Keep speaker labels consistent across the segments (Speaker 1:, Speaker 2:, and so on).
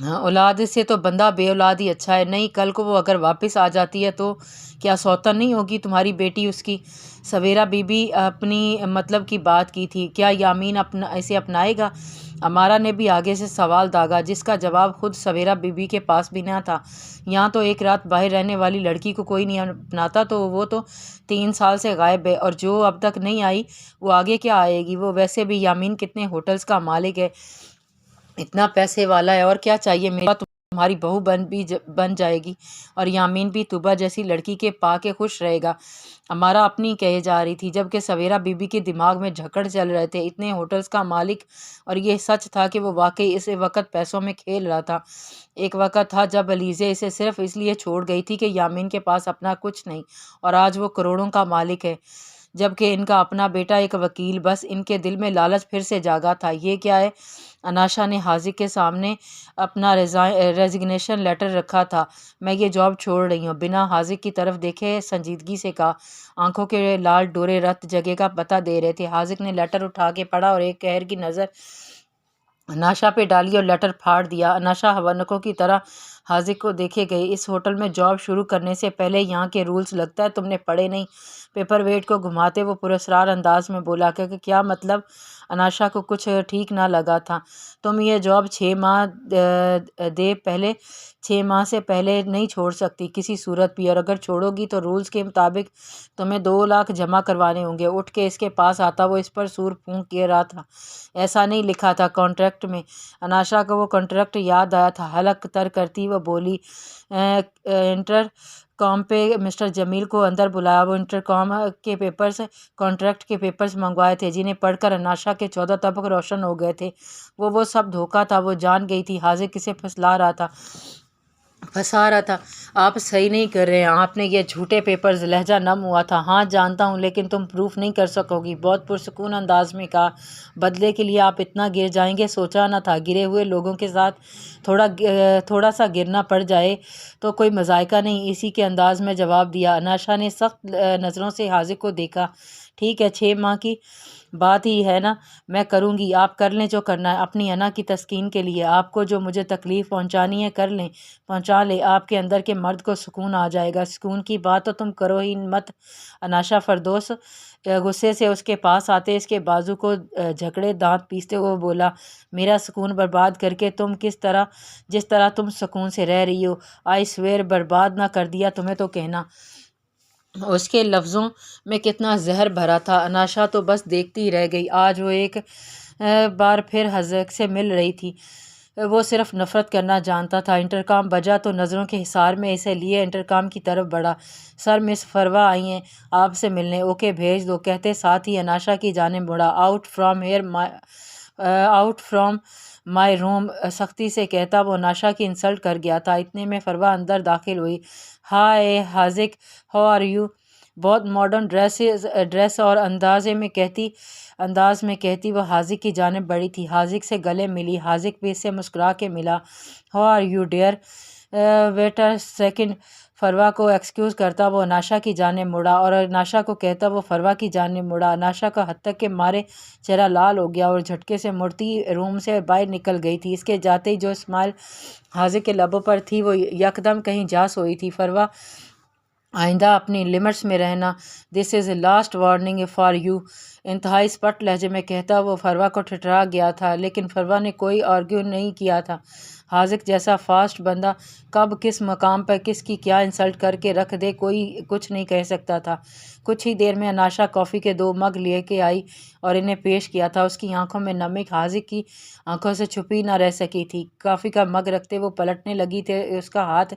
Speaker 1: ہاں، اولاد سے تو بندہ بے اولاد ہی اچھا ہے۔ نہیں، کل کو وہ اگر واپس آ جاتی ہے تو کیا سوتن نہیں ہوگی تمہاری بیٹی اس کی؟ سویرا بی بی اپنی مطلب کی بات کی تھی، کیا یامین اسے اپنائے گا؟ امارا نے بھی آگے سے سوال داغا، جس کا جواب خود سویرا بی بی کے پاس بھی نہ تھا۔ یہاں تو ایک رات باہر رہنے والی لڑکی کو کوئی نہیں اپناتا، تو وہ تو 3 سال سے غائب ہے، اور جو اب تک نہیں آئی وہ آگے کیا آئے گی؟ وہ ویسے بھی یامین کتنے ہوٹلز کا مالک ہے، اتنا پیسے والا ہے، اور کیا چاہیے؟ میرا تمہاری بہو بن جائے گی، اور یامین بھی طوبہ جیسی لڑکی کے پا کے خوش رہے گا۔ ہمارا اپنی کہے جا رہی تھی، جبکہ سویرا بی بی کے دماغ میں جھکڑ چل رہے تھے، اتنے ہوٹلز کا مالک، اور یہ سچ تھا کہ وہ واقعی اس وقت پیسوں میں کھیل رہا تھا۔ ایک وقت تھا جب علیزے اسے صرف اس لیے چھوڑ گئی تھی کہ یامین کے پاس اپنا کچھ نہیں، اور آج وہ کروڑوں کا مالک ہے، جبکہ ان کا اپنا بیٹا ایک وکیل۔ بس ان کے دل میں لالچ پھر سے جاگا تھا۔ یہ کیا ہے؟ اناشا نے حاذق کے سامنے اپنا ریزگنیشن لیٹر رکھا تھا۔ میں یہ جاب چھوڑ رہی ہوں، بنا حاذق کی طرف دیکھے سنجیدگی سے کہا۔ آنکھوں کے لال ڈورے رت جگہ کا پتہ دے رہے تھے۔ حاذق نے لیٹر اٹھا کے پڑھا اور ایک قہر کی نظر اناشا پہ ڈالی اور لیٹر پھاڑ دیا۔ اناشا حونکوں کی طرح حاذق کو دیکھے گئی۔ اس ہوٹل میں جاب شروع کرنے سے پہلے یہاں کے رولز لگتا ہے تم نے پڑھے نہیں؟ پیپر ویٹ کو گھماتے وہ پراسرار انداز میں بولا کہ کیا مطلب؟ اناشا کو کچھ ٹھیک نہ لگا تھا۔ تم یہ جاب 6 ماہ سے پہلے نہیں چھوڑ سکتی کسی صورت بھی، اور اگر چھوڑو گی تو رولز کے مطابق تمہیں 2 لاکھ جمع کروانے ہوں گے۔ اٹھ کے اس کے پاس آتا، وہ اس پر سور پھونک کے رہا تھا۔ ایسا نہیں لکھا تھا کانٹریکٹ میں۔ اناشا کو وہ کانٹریکٹ یاد آیا تھا۔ حلق تر کرتی وہ بولی، انٹر کام پہ مسٹر جمیل کو اندر بلایا۔ وہ انٹر کام کے پیپرز، کانٹریکٹ کے پیپرز منگوائے تھے، جنہیں پڑھ کر اناشا کے 14 طبق روشن ہو گئے تھے۔ وہ سب دھوکہ تھا، وہ جان گئی تھی حاذق اسے پھنسا رہا تھا۔ آپ صحیح نہیں کر رہے ہیں، آپ نے یہ جھوٹے پیپرز۔ لہجہ نم ہوا تھا۔ ہاں جانتا ہوں، لیکن تم پروف نہیں کر سکو گی، بہت پرسکون انداز میں کہا۔ بدلے کے لیے آپ اتنا گر جائیں گے سوچا نہ تھا۔ گرے ہوئے لوگوں کے ساتھ تھوڑا سا گرنا پڑ جائے تو کوئی مضائقہ نہیں، اسی کے انداز میں جواب دیا۔ اناشا نے سخت نظروں سے حاذق کو دیکھا۔ ٹھیک ہے، 6 ماہ کی بات ہی ہے نا، میں کروں گی، آپ کر لیں جو کرنا ہے، اپنی انا کی تسکین کے لیے۔ آپ کو جو مجھے تکلیف پہنچانی ہے پہنچا لیں، آپ کے اندر کے مرد کو سکون آ جائے گا۔ سکون کی بات تو تم کرو ہی مت۔ اناشا فردوس غصے سے اس کے پاس آتے اس کے بازو کو جھکڑے، دانت پیستے ہوئے بولا، میرا سکون برباد کر کے تم جس طرح تم سکون سے رہ رہی ہو، آئی سویر برباد نہ کر دیا تمہیں تو کہنا۔ اس کے لفظوں میں کتنا زہر بھرا تھا۔ اناشا تو بس دیکھتی رہ گئی۔ آج وہ ایک بار پھر حاذق سے مل رہی تھی۔ وہ صرف نفرت کرنا جانتا تھا۔ انٹرکام بجا تو نظروں کے حصار میں اسے لیے انٹرکام کی طرف بڑھا۔ سر، مس فروا آئی ہیں آپ سے ملنے۔ اوکے، بھیج دو، کہتے ساتھ ہی اناشا کی جانب مڑا۔ آؤٹ فرام مائی روم، سختی سے کہتا وہ اناشا کی انسلٹ کر گیا تھا۔ اتنے میں فروا اندر داخل ہوئی۔ ہائے حاذق، ہاؤ آر یو؟ بہت ماڈرن ڈریس اور انداز میں کہتی وہ حاذق کی جانب بڑھی تھی۔ حاذق سے گلے ملی۔ حاذق بھی اس سے مسکرا کے ملا۔ How are you dear? Wait a second. Farwa کو ایکسکیوز کرتا وہ اناشا کی جانب مڑا، اور اناشا کو کہتا وہ فروا کی جانب مڑا۔ اناشا کا حتیٰ کے مارے چہرہ لال ہو گیا اور جھٹکے سے مڑتی روم سے باہر نکل گئی تھی۔ اس کے جاتے ہی جو اسمائل حاذق کے لبوں پر تھی وہ یکدم کہیں جا سوئی تھی۔ فروا، آئندہ اپنی لمٹس میں رہنا، دس از اے لاسٹ وارننگ فار یو، انتہائی اسپٹ لہجے میں کہتا وہ فروا کو ٹھٹھرا گیا تھا، لیکن فروا نے کوئی آرگیو نہیں کیا تھا۔ حاذق جیسا فاسٹ بندہ کب کس مقام پر کس کی کیا انسلٹ کر کے رکھ دے کوئی کچھ نہیں کہہ سکتا تھا۔ کچھ ہی دیر میں اناشا کافی کے 2 مگ لے کے آئی اور انہیں پیش کیا تھا۔ اس کی آنکھوں میں نمک حاذق کی آنکھوں سے چھپی نہ رہ سکی تھی۔ کافی کا مگ رکھتے وہ پلٹنے لگی تھی، اس کا ہاتھ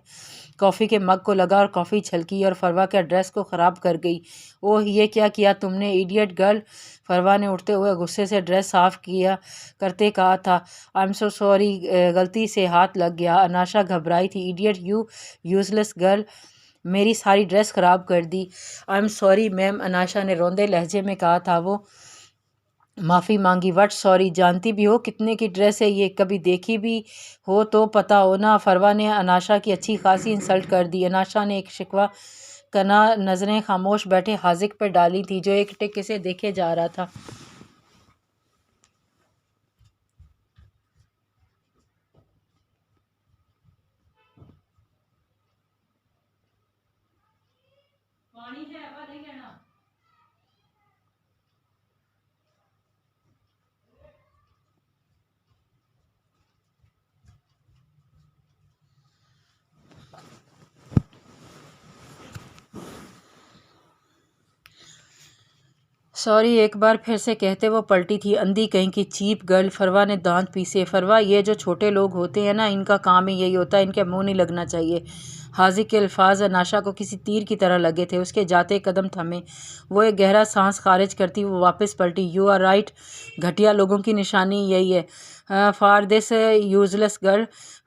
Speaker 1: کافی کے مگ کو لگا اور کافی چھلکی اور فروا کے ڈریس کو خراب کر گئی۔ اوہ، یہ کیا کیا تم نے ایڈیٹ گرل؟ فروا نے اٹھتے ہوئے غصے سے ڈریس صاف کیا کرتے کہا تھا۔ آئی ایم سو سوری، غلطی سے ہاتھ لگ گیا۔ اناشا گھبرائی تھی۔ ایڈیٹ، یو یوزلیس گرل، میری ساری ڈریس خراب کر دی۔ آئی ایم سوری میم، اناشا نے روندے لہجے میں کہا تھا۔ وہ معافی مانگی۔ What sorry? جانتی بھی ہو کتنے کی ڈریس ہے یہ؟ کبھی دیکھی بھی ہو تو پتہ ہو نا۔ فروا نے اناشا کی اچھی خاصی انسلٹ کر دی۔ اناشا نے ایک شکوہ کنا نظریں خاموش بیٹھے حاذق پر ڈالی تھی، جو ایک ٹک سے دیکھے جا رہا تھا۔ سوری ایک بار پھر سے کہتے وہ پلٹی تھی، اندھی کہیں کی چیپ گرل۔ فروا نے دانت پیسے۔ فروا یہ جو چھوٹے لوگ ہوتے ہیں نا، ان کا کام ہی یہی ہوتا ہے، ان کے منہ نہیں لگنا چاہیے۔ حاذق کے الفاظ اناشا کو کسی تیر کی طرح لگے تھے، اس کے جاتے قدم تھمے، وہ ایک گہرا سانس خارج کرتی وہ واپس پلٹی۔ یو آر رائٹ، گھٹیا لوگوں کی نشانی یہی ہے، for this use less girl.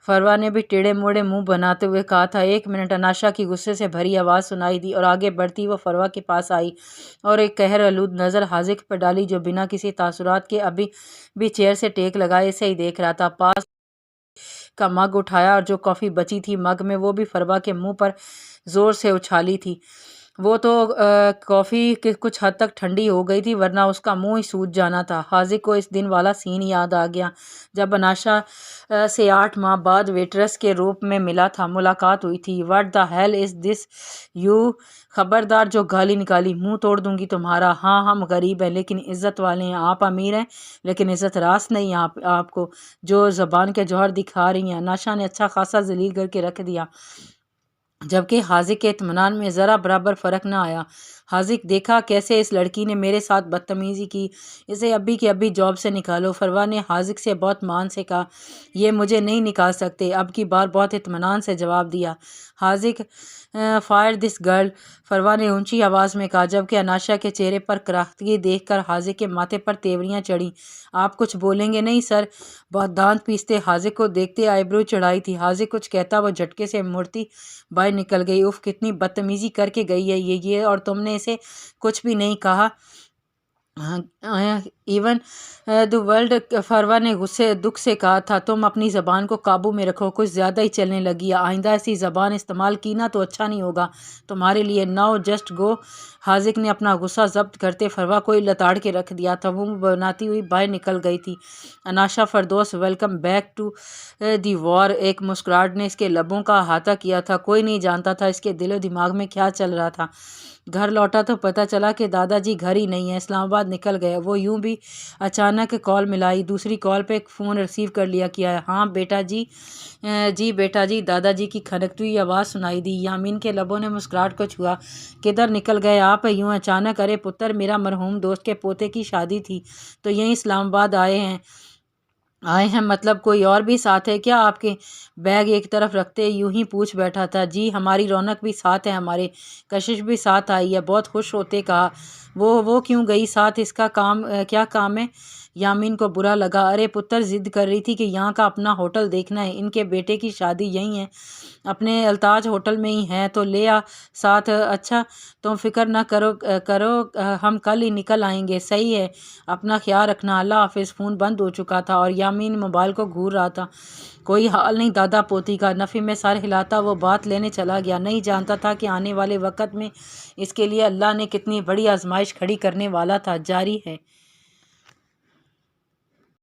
Speaker 1: Farwa نے بھی ٹیڑھے موڑے منہ بناتے ہوئے کہا تھا۔ ایک منٹ، اناشا کی غصے سے بھری آواز سنائی دی اور آگے بڑھتی وہ فروا کے پاس آئی اور ایک قہر آلود نظر حاذق پر ڈالی جو بنا کسی تاثرات کے ابھی بھی چیئر سے ٹیک لگائے اسے ہی دیکھ رہا تھا۔ پاس کا مگ اٹھایا اور جو کافی بچی تھی مگ میں وہ بھی فروا کے منہ پر زور سے اچھالی تھی۔ وہ تو کافی کچھ حد تک ٹھنڈی ہو گئی تھی ورنہ اس کا منہ ہی سوج جانا تھا۔ حاذق کو اس دن والا سین یاد آ گیا جب اناشا سے 8 ماہ بعد ویٹریس کے روپ میں ملا تھا، ملاقات ہوئی تھی۔ What the hell is this you, خبردار جو گالی نکالی، منہ توڑ دوں گی تمہارا۔ ہاں ہم غریب ہیں لیکن عزت والے ہیں، آپ امیر ہیں لیکن عزت راست نہیں آپ کو، جو زبان کے جوہر دکھا رہی ہیں۔ اناشا نے اچھا خاصا ذلیل کر کے رکھ دیا جبکہ حاذق کے اطمینان میں ذرا برابر فرق نہ آیا۔ حاذق دیکھا کیسے اس لڑکی نے میرے ساتھ بدتمیزی کی، اسے ابھی کے ابھی جاب سے نکالو۔ فروا نے حاذق سے بہت مان سے کہا، یہ مجھے نہیں نکال سکتے، اب کی بار بہت اطمینان سے جواب دیا۔ حاذق فائر دس گرل، فروا نے اونچی آواز میں کہا جبکہ اناشا کے چہرے پر کراہتگی دیکھ کر حاذق کے ماتھے پر تیوریاں چڑھیں۔ آپ کچھ بولیں گے نہیں سر؟ بہت دانت پیستے حاذق کو دیکھتے آئیبرو چڑھائی تھی۔ حاذق کچھ کہتا وہ جھٹکے سے مڑتی باہر نکل گئی۔ اف، کتنی بدتمیزی کر کے گئی ہے یہ، اور تم نے اسے کچھ بھی نہیں کہا ایون دی ورلڈ۔ فروا نے دکھ سے کہا تھا، تم اپنی زبان کو قابو میں رکھو، کچھ زیادہ ہی چلنے لگی ہے، آئندہ ایسی زبان استعمال کی نا تو اچھا نہیں ہوگا تمہارے لیے۔ Now just go. حاذق نے اپنا غصہ ضبط کرتے فروا کو ہی لتاڑ کے رکھ دیا تھا، وہ منہ بناتی ہوئی باہر نکل گئی تھی۔ Anasha Firdaus, welcome back to the war. ایک مسکراہٹ نے اس کے لبوں کا احاطہ کیا تھا، کوئی نہیں جانتا تھا اس کے دل و دماغ میں کیا چل رہا تھا۔ گھر لوٹا تو پتہ چلا کہ دادا جی گھر ہی نہیں ہیں، اسلام آباد نکل گئے۔ وہ یوں بھی اچانک کال ملائی، دوسری کال پہ فون ریسیو کر لیا۔ کیا ہے؟ ہاں بیٹا جی، جی بیٹا جی۔ دادا جی کی کھنکتی ہوئی آواز سنائی دی۔ یامین کے لبوں نے مسکراہٹ کو چھوا۔ کدھر نکل گئے آپ یوں اچانک؟ ارے پتر، میرا مرحوم دوست کے پوتے کی شادی تھی تو یہیں اسلام آباد آئے ہیں، مطلب کوئی اور بھی ساتھ ہے کیا آپ کے؟ بیگ ایک طرف رکھتے یوں ہی پوچھ بیٹھا تھا۔ جی، ہماری رونق بھی ساتھ ہے، ہمارے کشش بھی ساتھ آئی ہے، بہت خوش ہوتے کہا۔ وہ کیوں گئی ساتھ، اس کا کیا کام ہے؟ یامین کو برا لگا۔ ارے پتر، ضد کر رہی تھی کہ یہاں کا اپنا ہوٹل دیکھنا ہے، ان کے بیٹے کی شادی یہیں ہے، اپنے التاج ہوٹل میں ہی ہے تو لے آ ساتھ۔ اچھا، تم فکر نہ کرو، ہم کل ہی نکل آئیں گے۔ صحیح ہے، اپنا خیال رکھنا، اللہ حافظ۔ فون بند ہو چکا تھا اور یامین موبائل کو گھور رہا تھا۔ کوئی حال نہیں دادا پوتی کا، نفی میں سر ہلاتا وہ بات لینے چلا گیا۔ نہیں جانتا تھا کہ آنے والے وقت میں اس کے لیے اللہ نے کتنی بڑی آزمائش کھڑی کرنے والا تھا۔ جاری ہے۔